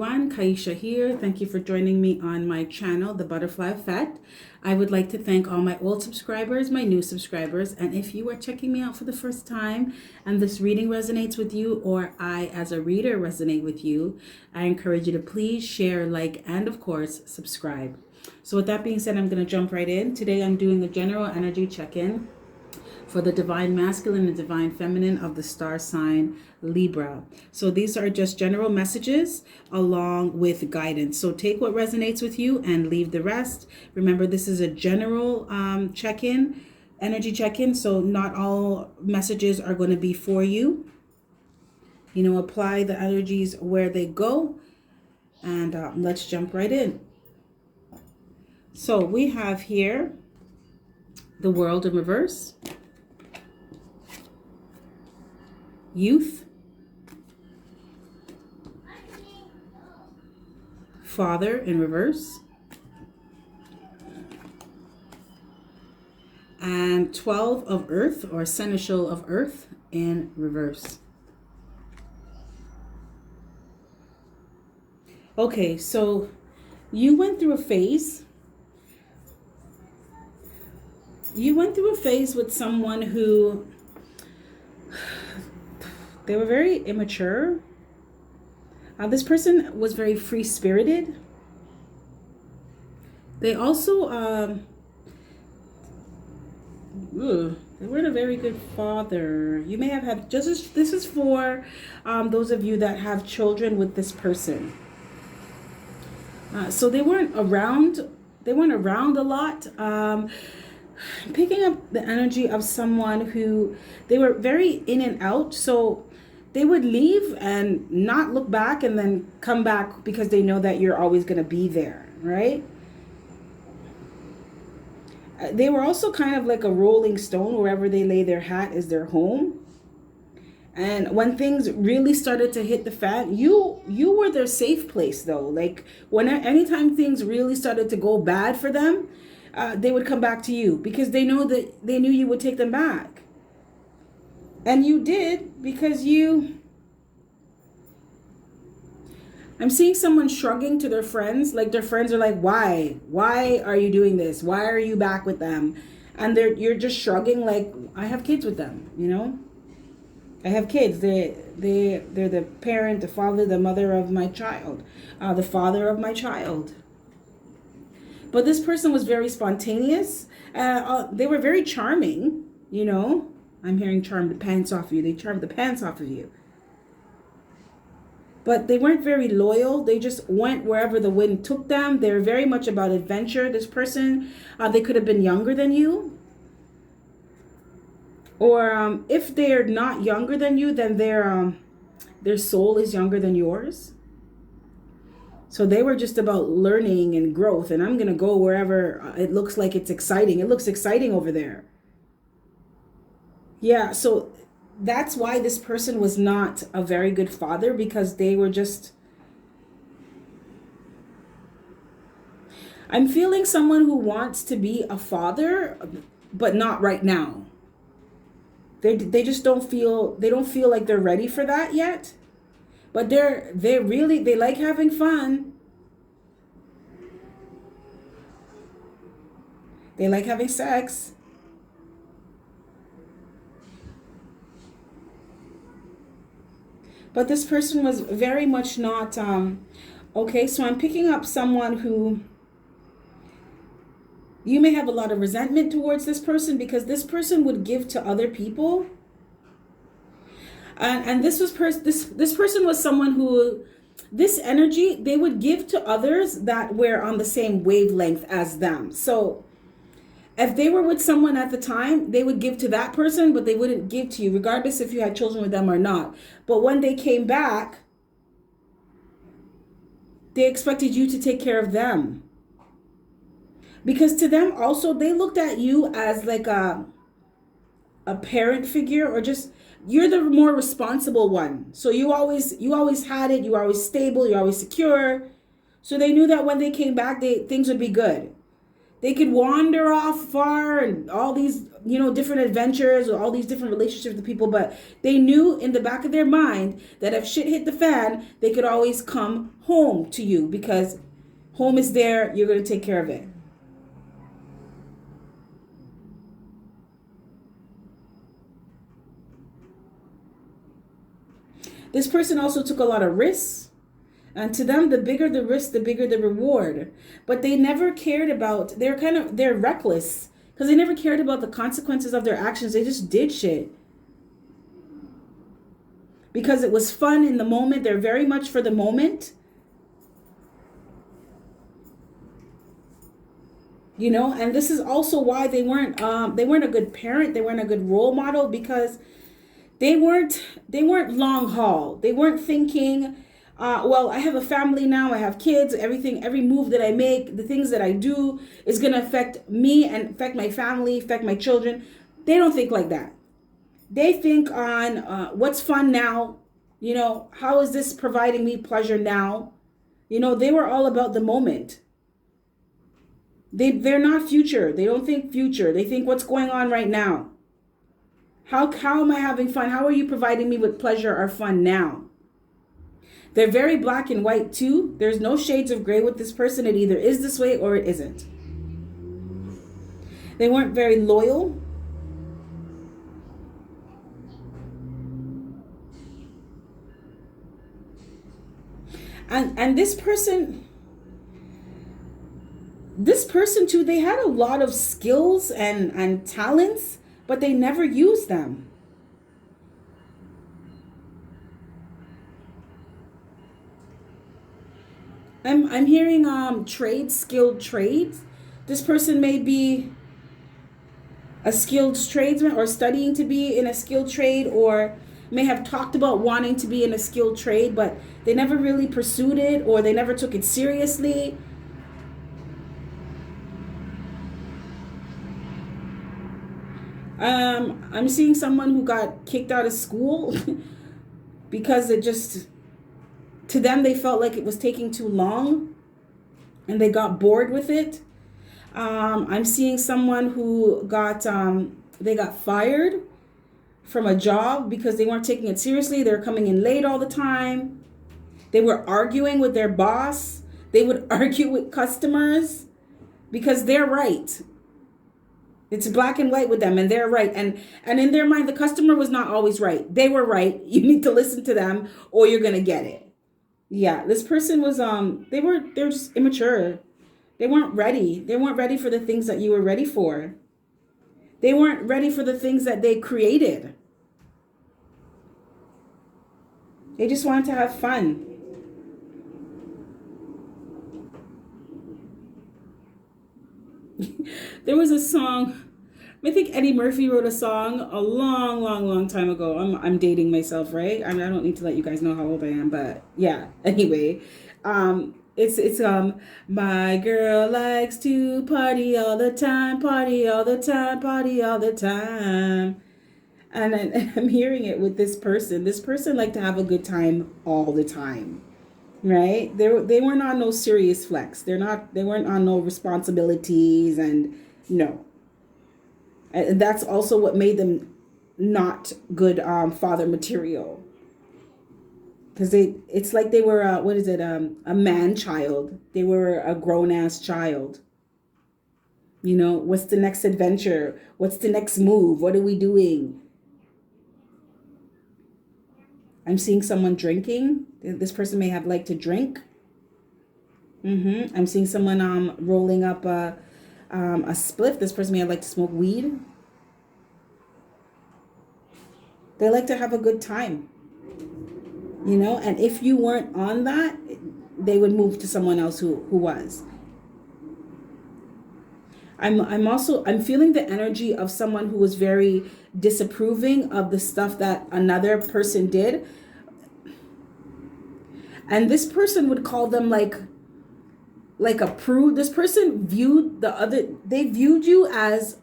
everyone, Kaisha here. Thank you for joining me on my channel, The Butterfly Effect. I would like to thank all my old subscribers, my new subscribers, and if you are checking me out for the first time and this reading resonates with you, or I as a reader resonate with you, I encourage you to please share, like, and of course, subscribe. So with that being said, I'm going to jump right in. Today I'm doing the general energy check-in for the divine masculine and divine feminine of the star sign Libra. So these are just general messages along with guidance. So take what resonates with you and leave the rest. Remember, this is a general check-in, energy check-in. So not all messages are going to be for you. Apply the energies where they go. And let's jump right in. So we have here the World in reverse, Youth, Father in reverse, and 12 of Earth, or Seneschal of Earth, in reverse. Okay, so you went through a phase. You went through a phase with someone who they were very immature. This person was very free-spirited. They also, they weren't a very good father. You may have had, this is for those of you that have children with this person. So they weren't around a lot. Picking up the energy of someone who, they were very in and out. So they would leave and not look back and then come back because they know that you're always going to be there, right? They were also kind of like a rolling stone. Wherever they lay their hat is their home. And when things really started to hit the fan, you were their safe place, though. Like anytime things really started to go bad for them, they would come back to you because they knew you would take them back. And you did, because I'm seeing someone shrugging to their friends, like their friends are like, why are you doing this? Why are you back with them? And you're just shrugging like, I have kids with them, I have kids. They're the parent, the father, the mother of my child, the father of my child. But this person was very spontaneous. They were very charming, I'm hearing charm the pants off of you. They charmed the pants off of you. But they weren't very loyal. They just went wherever the wind took them. They're very much about adventure. This person, they could have been younger than you. Or if they're not younger than you, then their soul is younger than yours. So they were just about learning and growth. And I'm going to go wherever it looks like it's exciting. It looks exciting over there. Yeah, so that's why this person was not a very good father, because they were just... I'm feeling someone who wants to be a father, but not right now. They just don't feel like they're ready for that yet. But they like having fun. They like having sex. But this person was very much not, okay, so I'm picking up someone who, you may have a lot of resentment towards this person because this person would give to other people. And this person was someone who, this energy, they would give to others that were on the same wavelength as them. So if they were with someone at the time, they would give to that person, but they wouldn't give to you, regardless if you had children with them or not. But when they came back, they expected you to take care of them. Because to them also, they looked at you as like a parent figure, or just, you're the more responsible one. So you always had it, you were always stable, you're always secure. So they knew that when they came back, things would be good. They could wander off far and all these different adventures or all these different relationships with people, but they knew in the back of their mind that if shit hit the fan, they could always come home to you because home is there. You're going to take care of it. This person also took a lot of risks. And to them, the bigger the risk, the bigger the reward. But they never cared about, they're reckless because they never cared about the consequences of their actions. They just did shit. Because it was fun in the moment. They're very much for the moment. And this is also why they weren't a good parent. They weren't a good role model because they weren't long haul. They weren't thinking, well, I have a family now, I have kids, every move that I make, the things that I do is going to affect me and affect my family, affect my children. They don't think like that. They think on what's fun now, how is this providing me pleasure now? They were all about the moment. They're not future. They don't think future. They think what's going on right now. How am I having fun? How are you providing me with pleasure or fun now? They're very black and white too. There's no shades of gray with this person. It either is this way or it isn't. They weren't very loyal. And this person too, they had a lot of skills and talents, but they never used them. I'm hearing skilled trades. This person may be a skilled tradesman or studying to be in a skilled trade, or may have talked about wanting to be in a skilled trade, but they never really pursued it or they never took it seriously. I'm seeing someone who got kicked out of school because to them, they felt like it was taking too long and they got bored with it. I'm seeing someone who they got fired from a job because they weren't taking it seriously. They were coming in late all the time. They were arguing with their boss. They would argue with customers because they're right. It's black and white with them and they're right. And in their mind, the customer was not always right. They were right. You need to listen to them or you're going to get it. Yeah, this person was, they're just immature. They weren't ready. They weren't ready for the things that you were ready for. They weren't ready for the things that they created. They just wanted to have fun. There was a song, I think Eddie Murphy wrote a song a long, long, long time ago. I'm dating myself, right? I don't need to let you guys know how old I am, but yeah. Anyway, it's my girl likes to party all the time, party all the time, party all the time. And I'm hearing it with this person. This person liked to have a good time all the time. Right? They weren't on no serious flex. They weren't on no responsibilities and no. And that's also what made them not good father material. Because it's like they were a man child. They were a grown ass child. What's the next adventure? What's the next move? What are we doing? I'm seeing someone drinking. This person may have liked to drink. I'm seeing someone rolling up a spliff. This person may have liked to smoke weed. They like to have a good time. And if you weren't on that, they would move to someone else who was. I'm feeling the energy of someone who was very disapproving of the stuff that another person did. And this person would call them like a prude. This person viewed they viewed you as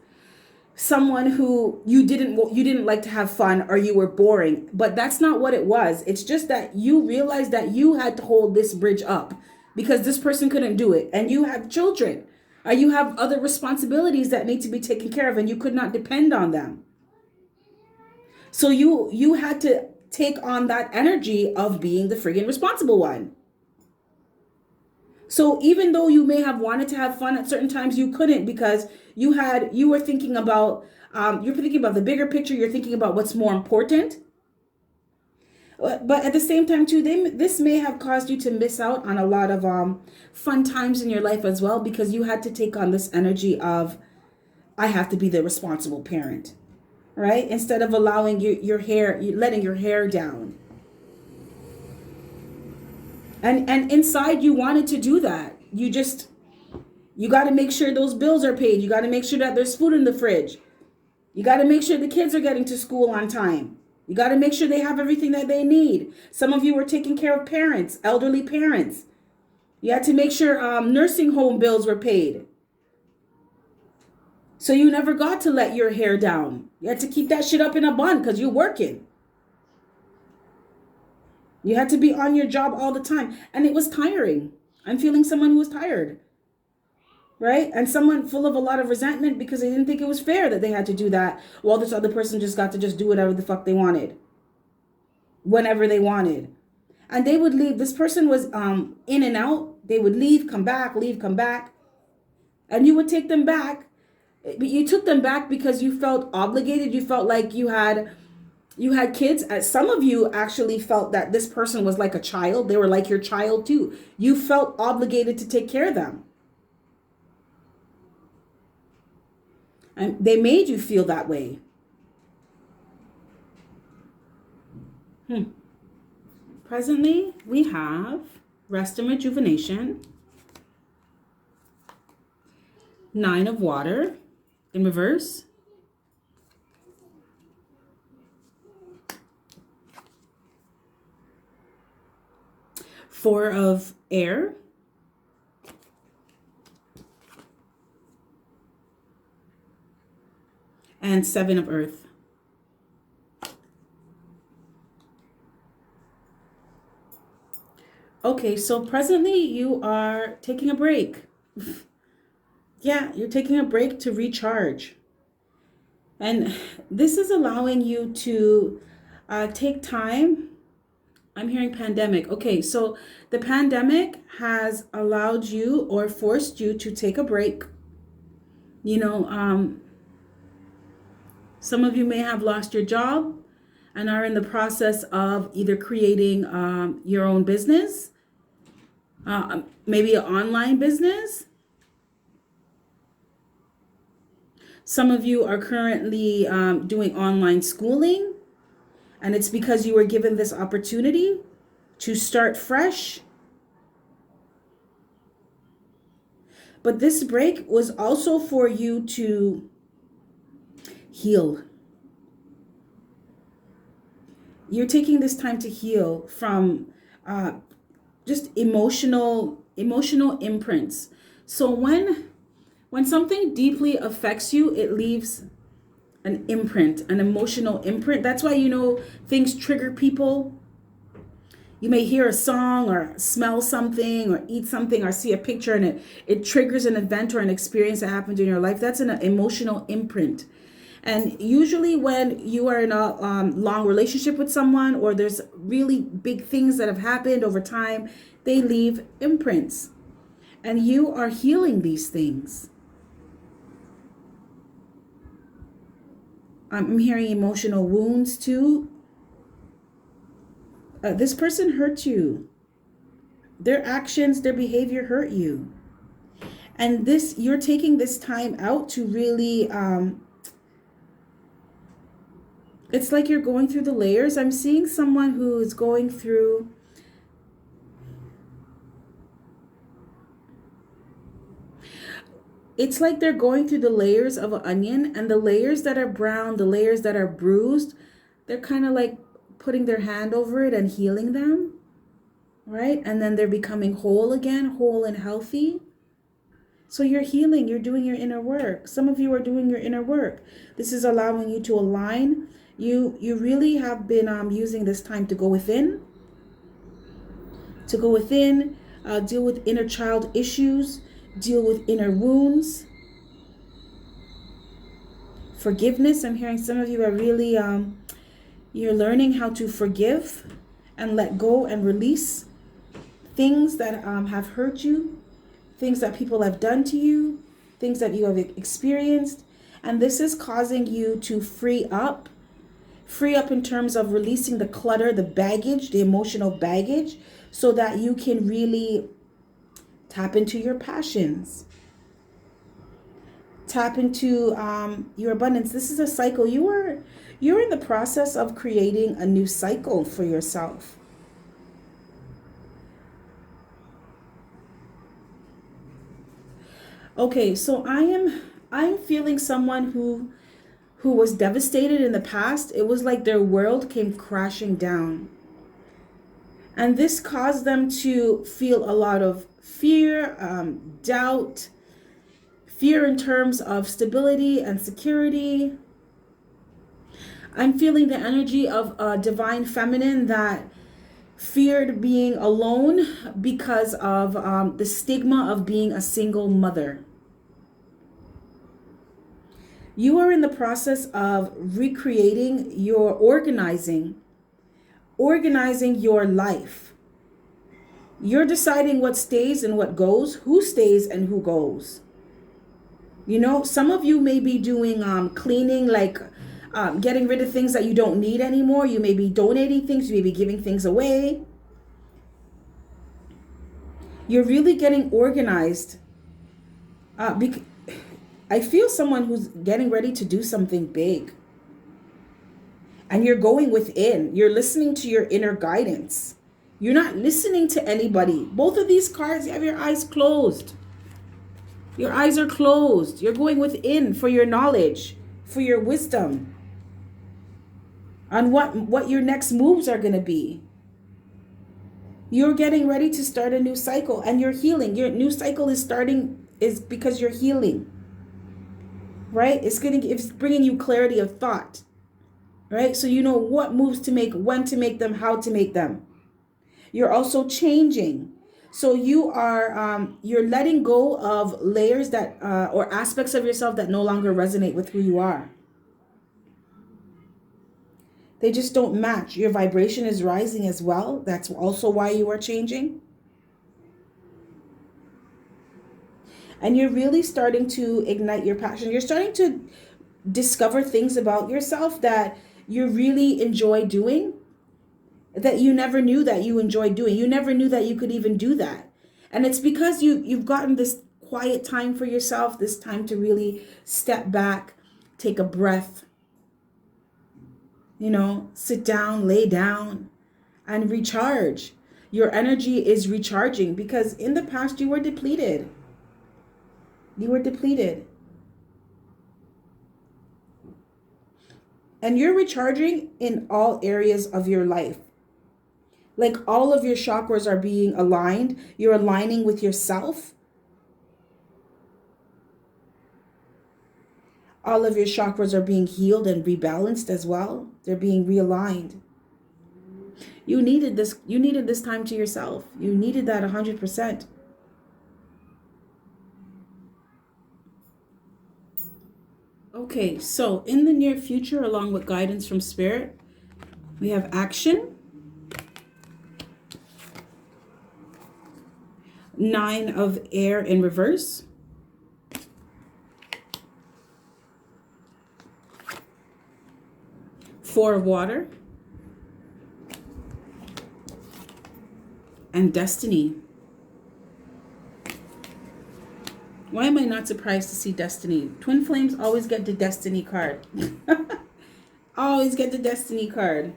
someone who you didn't like to have fun or you were boring. But that's not what it was. It's just that you realized that you had to hold this bridge up because this person couldn't do it. And you have children. You have other responsibilities that need to be taken care of and you could not depend on them. So you had to take on that energy of being the friggin' responsible one. So even though you may have wanted to have fun at certain times, you couldn't because you were thinking about you're thinking about the bigger picture. You're thinking about what's more important. But at the same time too, this may have caused you to miss out on a lot of fun times in your life as well, because you had to take on this energy of, I have to be the responsible parent, right? Instead of allowing letting your hair down. And inside you wanted to do that. You got to make sure those bills are paid. You got to make sure that there's food in the fridge. You got to make sure the kids are getting to school on time. You got to make sure they have everything that they need. Some of you were taking care of parents, elderly parents. You had to make sure nursing home bills were paid. So you never got to let your hair down. You had to keep that shit up in a bun because you're working. You had to be on your job all the time. And it was tiring. I'm feeling someone who was tired. Right? And someone full of a lot of resentment because they didn't think it was fair that they had to do that while this other person just got to just do whatever the fuck they wanted. Whenever they wanted. And they would leave. This person was in and out. They would leave, come back, leave, come back. And you would take them back. But you took them back because you felt obligated. You felt like you had kids. Some of you actually felt that this person was like a child. They were like your child too. You felt obligated to take care of them. And they made you feel that way. Presently, we have rest and rejuvenation. 9 of water in reverse. 4 of air. And 7 of earth. Okay, so presently you are taking a break. Yeah, you're taking a break to recharge. And this is allowing you to take time. I'm hearing pandemic. Okay, so the pandemic has allowed you or forced you to take a break. You know, some of you may have lost your job and are in the process of either creating your own business, maybe an online business. Some of you are currently doing online schooling, and it's because you were given this opportunity to start fresh. But this break was also for you to heal. You're taking this time to heal from just emotional imprints. So when something deeply affects you, it leaves an imprint, an emotional imprint. That's why, you know, things trigger people. You may hear a song or smell something or eat something or see a picture and it triggers an event or an experience that happened in your life. That's an emotional imprint. And usually when you are in a long relationship with someone, or there's really big things that have happened over time, they leave imprints. And you are healing these things. I'm hearing emotional wounds too. This person hurt you. Their actions, their behavior hurt you. And you're taking this time out to really... it's like you're going through the layers. I'm seeing someone who is going through it's like they're going through the layers of an onion, and the layers that are brown, the layers that are bruised, they're kind of like putting their hand over it and healing them, right? And then they're becoming whole again, whole and healthy. So you're healing, you're doing your inner work. Some of you are doing your inner work. This is allowing you to align. You really have been using this time to go within, deal with inner child issues, deal with inner wounds. Forgiveness. I'm hearing some of you are really, you're learning how to forgive and let go and release things that have hurt you, things that people have done to you, things that you have experienced. And this is causing you to free up in terms of releasing the clutter, the baggage, the emotional baggage, so that you can really tap into your passions, tap into your abundance. This is a cycle. You're in the process of creating a new cycle for yourself. Okay, so I'm feeling someone who was devastated in the past. It was like their world came crashing down. And this caused them to feel a lot of fear, doubt, fear in terms of stability and security. I'm feeling the energy of a divine feminine that feared being alone because of the stigma of being a single mother. You are in the process of recreating organizing your life. You're deciding what stays and what goes, who stays and who goes. You know, some of you may be doing cleaning, like getting rid of things that you don't need anymore. You may be donating things, you may be giving things away. You're really getting organized. I feel someone who's getting ready to do something big. And you're going within. You're listening to your inner guidance. You're not listening to anybody. Both of these cards, you have your eyes closed. Your eyes are closed. You're going within for your knowledge, for your wisdom, on what your next moves are going to be. You're getting ready to start a new cycle, and you're healing. Your new cycle is because you're healing. Right? It's bringing you clarity of thought. Right? So you know what moves to make, when to make them, how to make them. You're also changing. So you're letting go of layers that or aspects of yourself that no longer resonate with who you are. They just don't match. Your vibration is rising as well. That's also why you are changing. And you're really starting to ignite your passion. You're starting to discover things about yourself that you really enjoy doing, that you never knew that you enjoyed doing. You never knew that you could even do that. And it's because you've gotten this quiet time for yourself, this time to really step back, take a breath, sit down, lay down, and recharge. Your energy is recharging because in the past you were depleted. You were depleted. And you're recharging in all areas of your life. Like all of your chakras are being aligned. You're aligning with yourself. All of your chakras are being healed and rebalanced as well. They're being realigned. You needed this time to yourself. You needed that 100%. Okay, so in the near future, along with guidance from Spirit, we have action. 9 of air in reverse. Four of water. And destiny. Why am I not surprised to see destiny? Twin flames always get the destiny card. Always get the destiny card.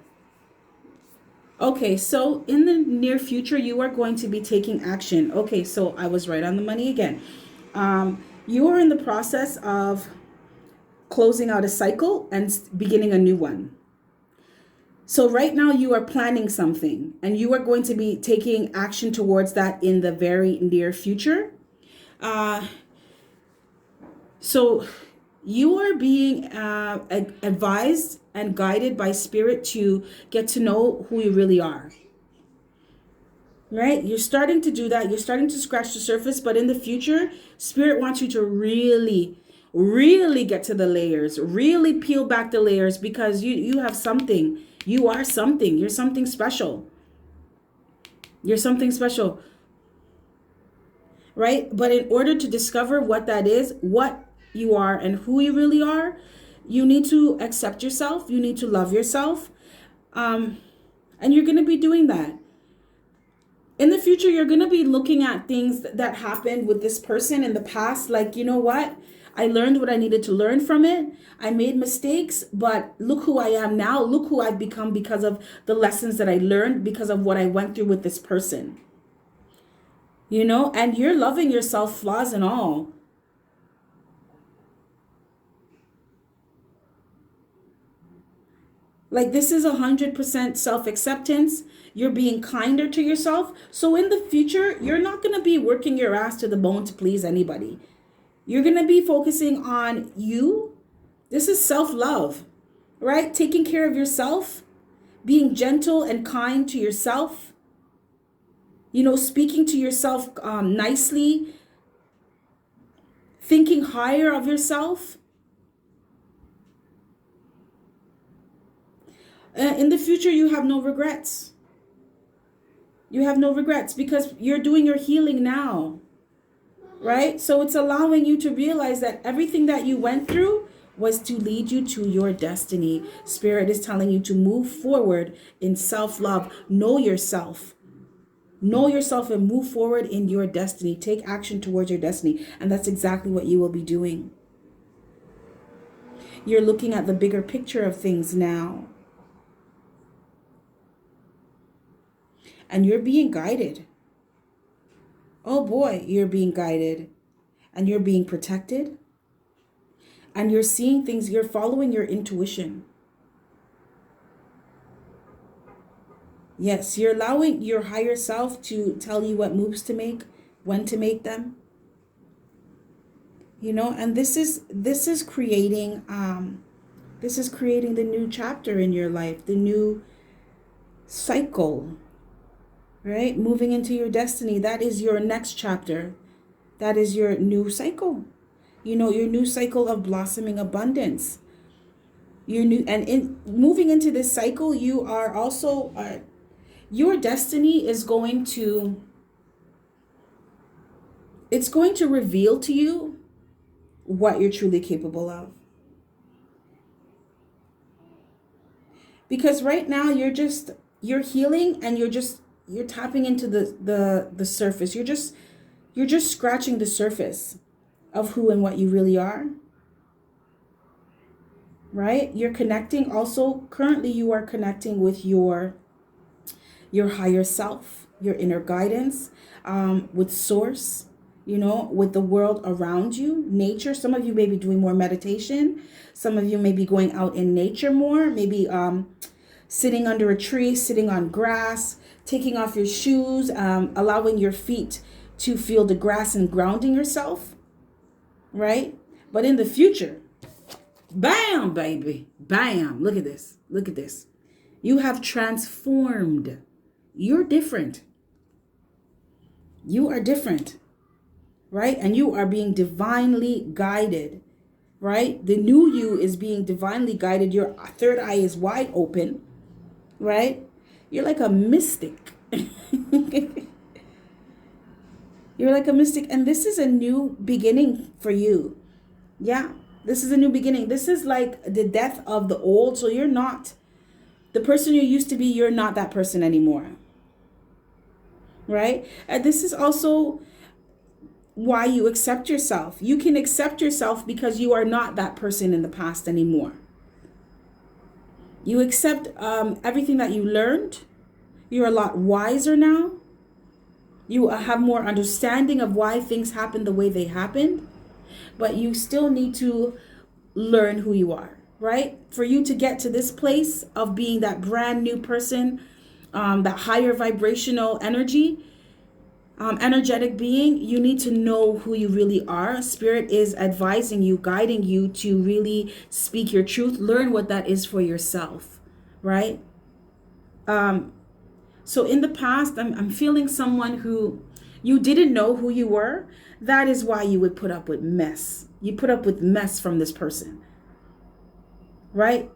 Okay, so in the near future, you are going to be taking action. Okay, so I was right on the money again. You are in the process of closing out a cycle and beginning a new one. So right now you are planning something and you are going to be taking action towards that in the very near future. So you are being advised and guided by Spirit to get to know who you really are. right? You're starting to do that. You're starting to scratch the surface, but in the future, Spirit wants you to really, really get to the layers, really peel back the layers, because you have something. You are something. You're something special. You're something special, right? But in order to discover what that is, what you are and who you really are, you need to accept yourself. You need to love yourself. And you're going to be doing that. In the future, you're going to be looking at things that happened with this person in the past. Like, you know what? I learned what I needed to learn from it. I made mistakes, but look who I am now. Look who I've become because of the lessons that I learned, because of what I went through with this person. You know, and you're loving yourself, flaws and all. Like, this is 100% self-acceptance. You're being kinder to yourself. So in the future, you're not going to be working your ass to the bone to please anybody. You're going to be focusing on you. This is self-love, right? Taking care of yourself, being gentle and kind to yourself, you know, speaking to yourself nicely, thinking higher of yourself. In the future, you have no regrets. You have no regrets because you're doing your healing now, right? So it's allowing you to realize that everything that you went through was to lead you to your destiny. Spirit is telling you to move forward in self-love. Know yourself. Know yourself and move forward in your destiny. Take action towards your destiny. And that's exactly what you will be doing. You're looking at the bigger picture of things now. And you're being guided. Oh boy, you're being guided. And you're being protected. And you're seeing things, you're following your intuition. Yes, you're allowing your higher self to tell you what moves to make, when to make them. You know, and this is creating the new chapter in your life, the new cycle, right? Moving into your destiny. That is your next chapter. That is your new cycle. You know, your new cycle of blossoming abundance. Your new, and in moving into this cycle, you are also your destiny is going to, it's going to reveal to you what you're truly capable of. Because right now you're healing and you're tapping into the surface. You're just scratching the surface of who and what you really are. Right? You're connecting also, currently you are connecting with your higher self, your inner guidance, with source, you know, with the world around you, nature. Some of you may be doing more meditation. Some of you may be going out in nature more, maybe sitting under a tree, sitting on grass, taking off your shoes, allowing your feet to feel the grass and grounding yourself, right? But in the future, bam, baby, bam, look at this, look at this. You have transformed. You're different. You are different, right? And you are being divinely guided, right? The new you is being divinely guided. Your third eye is wide open, right? You're like a mystic. You're like a mystic. And this is a new beginning for you. Yeah, this is a new beginning. This is like the death of the old. So you're not the person you used to be. You're not that person anymore. Right? And this is also why you accept yourself. You can accept yourself because you are not that person in the past anymore. You accept everything that you learned. You're a lot wiser now. You have more understanding of why things happen the way they happened. But you still need to learn who you are, right? For you to get to this place of being that brand new person, that higher vibrational energy, energetic being, you need to know who you really are. Spirit is advising you, guiding you to really speak your truth, learn what that is for yourself, right? So in the past, I'm feeling someone who you didn't know who you were. That is why you would put up with mess. You put up with mess from this person, right?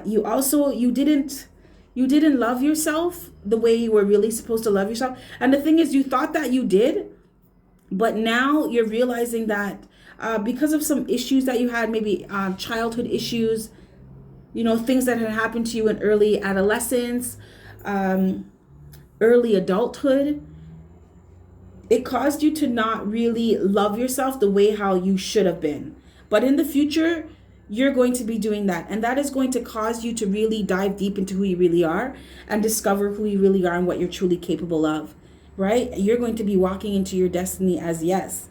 You didn't love yourself the way you were really supposed to love yourself. And the thing is, you thought that you did, but now you're realizing that because of some issues that you had, maybe childhood issues, things that had happened to you in early adolescence, early adulthood, it caused you to not really love yourself the way how you should have been. But in the future, you're going to be doing that. And that is going to cause you to really dive deep into who you really are and discover who you really are and what you're truly capable of, right? You're going to be walking into your destiny as yes.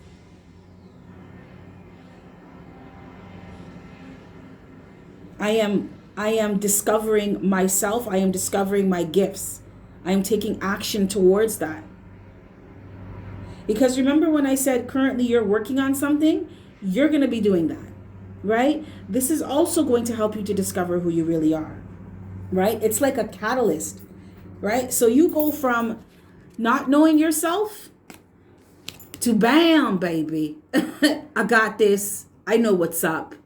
I am discovering myself. I am discovering my gifts. I am taking action towards that. Because remember when I said currently you're working on something, you're going to be doing that, right? This is also going to help you to discover who you really are, right? It's like a catalyst, right? So you go from not knowing yourself to bam, baby. I got this. I know what's up,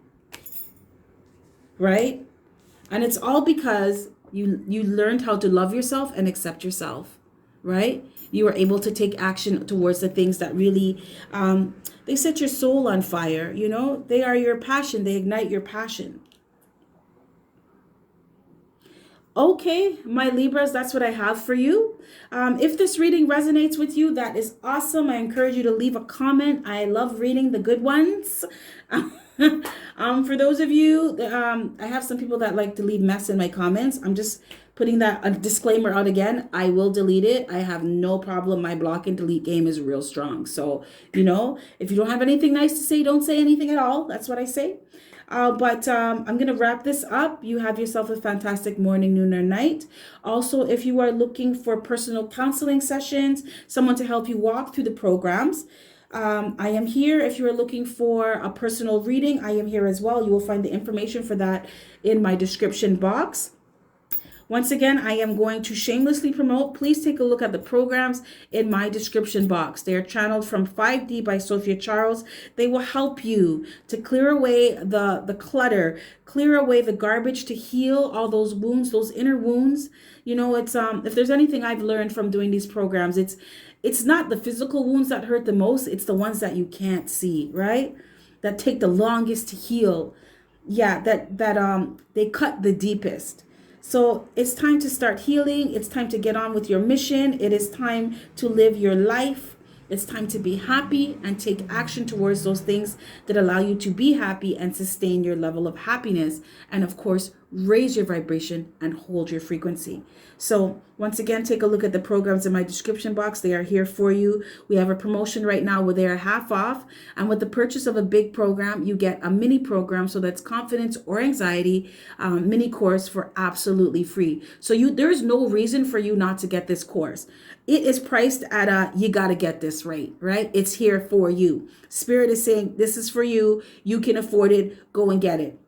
right? And it's all because you learned how to love yourself and accept yourself, right? You were able to take action towards the things that really, they set your soul on fire, they are your passion. They ignite your passion. Okay, my Libras, that's what I have for you. If this reading resonates with you, that is awesome. I encourage you to leave a comment. I love reading the good ones. For those of you, I have some people that like to leave mess in my comments. I'm just putting that a disclaimer out again. I will delete it. I have no problem. My block and delete game is real strong. So, if you don't have anything nice to say, don't say anything at all. That's what I say. But I'm going to wrap this up. You have yourself a fantastic morning, noon, or night. Also, if you are looking for personal counseling sessions, someone to help you walk through the programs, I am here. If you are looking for a personal reading, I am here as well. You will find the information for that in my description box. Once again, I am going to shamelessly promote. Please take a look at the programs in my description box. They are channeled from 5D by Sophia Charles. They will help you to clear away the clutter, clear away the garbage, to heal all those wounds, those inner wounds. It's if there's anything I've learned from doing these programs, it's not the physical wounds that hurt the most. It's the ones that you can't see, right? That take the longest to heal. Yeah, that they cut the deepest. So it's time to start healing. It's time to get on with your mission. It is time to live your life. It's time to be happy and take action towards those things that allow you to be happy and sustain your level of happiness. And of course, raise your vibration and hold your frequency. So once again, take a look at the programs in my description box. They are here for you. We have a promotion right now where they are half off. And with the purchase of a big program, you get a mini program. So that's confidence or anxiety mini course for absolutely free. So there is no reason for you not to get this course. It is priced at you got to get this rate, right? It's here for you. Spirit is saying, this is for you. You can afford it. Go and get it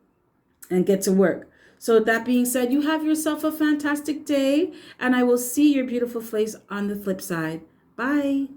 and get to work. So that being said, you have yourself a fantastic day, and I will see your beautiful face on the flip side. Bye.